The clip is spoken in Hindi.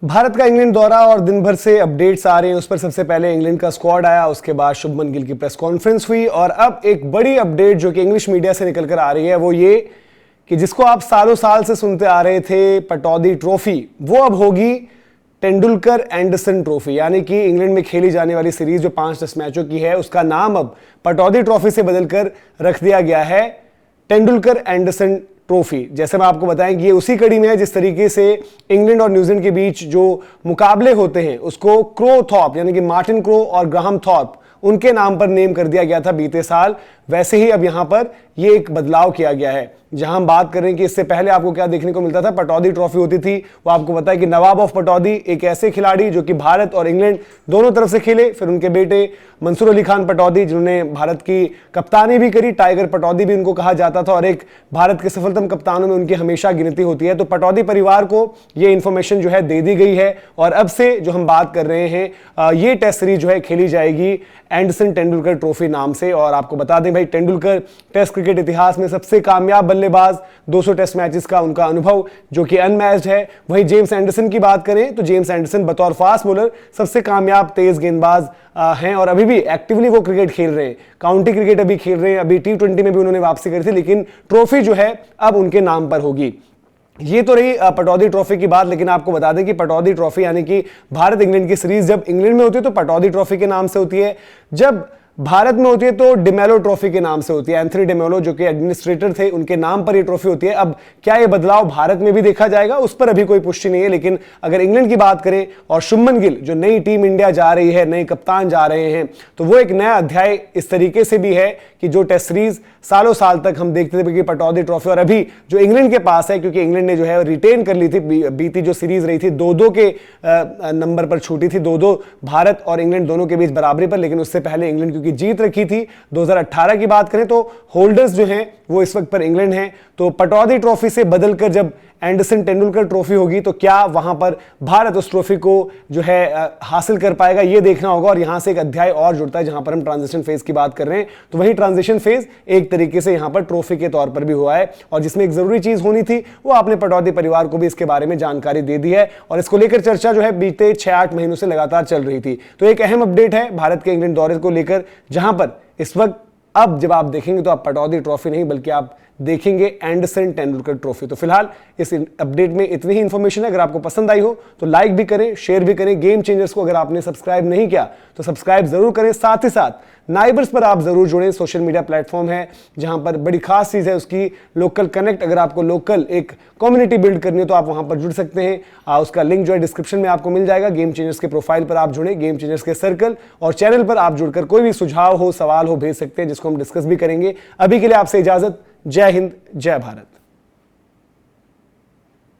भारत का इंग्लैंड दौरा और दिन भर से अपडेट्स आ रहे हैं। उस पर सबसे पहले इंग्लैंड का स्क्वाड आया, उसके बाद शुभमन गिल की प्रेस कॉन्फ्रेंस हुई और अब एक बड़ी अपडेट जो कि इंग्लिश मीडिया से निकलकर आ रही है वो ये कि जिसको आप सालों साल से सुनते आ रहे थे, पटौदी ट्रॉफी, वो अब होगी तेंदुलकर एंडरसन ट्रॉफी। यानी कि इंग्लैंड में खेली जाने वाली सीरीज जो 5 टेस्ट मैचों की है उसका नाम अब पटौदी ट्रॉफी से बदलकर रख दिया गया है तेंदुलकर एंडरसन ट्रॉफी। जैसे मैं आपको बताएं कि ये उसी कड़ी में है जिस तरीके से इंग्लैंड और न्यूजीलैंड के बीच जो मुकाबले होते हैं उसको क्रो थॉर्प यानी कि मार्टिन क्रो और ग्राहम थॉर्प उनके नाम पर नेम कर दिया गया था बीते साल, वैसे ही अब यहां पर ये एक बदलाव किया गया है। जहां हम बात करें कि इससे पहले आपको क्या देखने को मिलता था, पटौदी ट्रॉफी होती थी, वो आपको पता है कि नवाब ऑफ पटौदी एक ऐसे खिलाड़ी जो कि भारत और इंग्लैंड दोनों तरफ से खेले, फिर उनके बेटे मंसूर अली खान पटौदी जिन्होंने भारत की कप्तानी भी करी, टाइगर पटौदी भी उनको कहा जाता था और एक भारत के सफलतम कप्तानों में उनकी हमेशा गिनती होती है। तो पटौदी परिवार को ये इंफॉर्मेशन जो है दे दी गई है और अब से जो हम बात कर रहे हैं ये टेस्ट सीरीज जो है खेली जाएगी एंडरसन तेंदुलकर ट्रॉफी नाम से। और आपको बता दें भाई, तेंदुलकर टेस्ट क्रिकेट इतिहास में सबसे कामयाब बल्लेबाज, 200 टेस्ट मैचेस का उनका अनुभव जो कि अनमैच्ड है। वहीं जेम्स एंडरसन की बात करें तो जेम्स एंडरसन बतौर फास्ट बॉलर सबसे कामयाब तेज गेंदबाज हैं और अभी भी एक्टिवली वो क्रिकेट खेल रहे हैं, काउंटी क्रिकेट अभी खेल रहे हैं। अभी T20 में भी उन्होंने वापसी करी थी, लेकिन ट्रॉफी जो है अब उनके नाम पर होगी। ये तो रही पटौदी ट्रॉफी की बात, लेकिन आपको बता दें कि पटौदी ट्रॉफी यानी कि भारत इंग्लैंड की सीरीज जब इंग्लैंड में होती है तो पटौदी ट्रॉफी के नाम से होती है, जब भारत में होती है तो डिमेलो ट्रॉफी के नाम से होती है। एंथनी डिमेलो जो कि एडमिनिस्ट्रेटर थे, उनके नाम पर ये ट्रॉफी होती है। अब क्या ये बदलाव भारत में भी देखा जाएगा, उस पर अभी कोई पुष्टि नहीं है। लेकिन अगर इंग्लैंड की बात करें और शुभमन गिल जो नई टीम इंडिया जा रही है, नए कप्तान जा रहे हैं, तो वो एक नया अध्याय इस तरीके से भी है कि जो टेस्ट सीरीज सालों साल तक हम देखते थे कि पटौदी ट्रॉफी, और अभी जो इंग्लैंड के पास है, क्योंकि इंग्लैंड ने जो है रिटेन कर ली थी, बीती जो सीरीज रही थी 2-2 के नंबर पर छूटी थी, 2-2 भारत और इंग्लैंड दोनों के बीच बराबरी पर। लेकिन उससे पहले इंग्लैंड क्योंकि जीत रखी थी, 2018 की बात करें तो होल्डर्स जो हैं वो इस वक्त पर इंग्लैंड हैं। तो पटौदी ट्रॉफी से बदलकर जब एंडरसन तेंदुलकर ट्रॉफी होगी तो क्या वहां पर भारत उस ट्रॉफी को जो है हासिल कर पाएगा, ये देखना होगा। और यहां से एक अध्याय और जुड़ता है जहां पर हम ट्रांजिशन फेज की बात कर रहे हैं, तो वही ट्रांजिशन फेज एक तरीके से यहां पर ट्रॉफी के तौर पर भी हुआ है। और जिसमें एक जरूरी चीज होनी थी वो आपने पटौदी परिवार को भी इसके बारे में जानकारी दे दी है और इसको लेकर चर्चा जो है बीते 6-8 महीनों से लगातार चल रही थी। तो एक अहम अपडेट है भारत के इंग्लैंड दौरे को लेकर, जहां पर इस वक्त अब जब आप देखेंगे तो आप पटौदी ट्रॉफी नहीं बल्कि आप देखेंगे एंडरसन तेंदुलकर ट्रॉफी। तो फिलहाल इस अपडेट में इतनी ही इंफॉर्मेशन है। अगर आपको पसंद आई हो तो लाइक भी करें, शेयर भी करें। गेम चेंजर्स को अगर आपने सब्सक्राइब नहीं किया तो सब्सक्राइब जरूर करें। साथ ही साथ नाइबर्स पर आप जरूर जुड़ें, सोशल मीडिया प्लेटफॉर्म है जहां पर बड़ी खास चीज है उसकी लोकल कनेक्ट। अगर आपको लोकल एक कम्युनिटी बिल्ड करनी है तो आप वहां पर जुड़ सकते हैं। उसका लिंक जो है डिस्क्रिप्शन में आपको मिल जाएगा। गेम चेंजर्स के प्रोफाइल पर आप जुड़े, गेम चेंजर्स के सर्कल और चैनल पर आप जुड़कर कोई भी सुझाव हो, सवाल हो भेज सकते हैं जिसको हम डिस्कस भी करेंगे। अभी के लिए आपसे इजाजत। जय हिंद, जय भारत।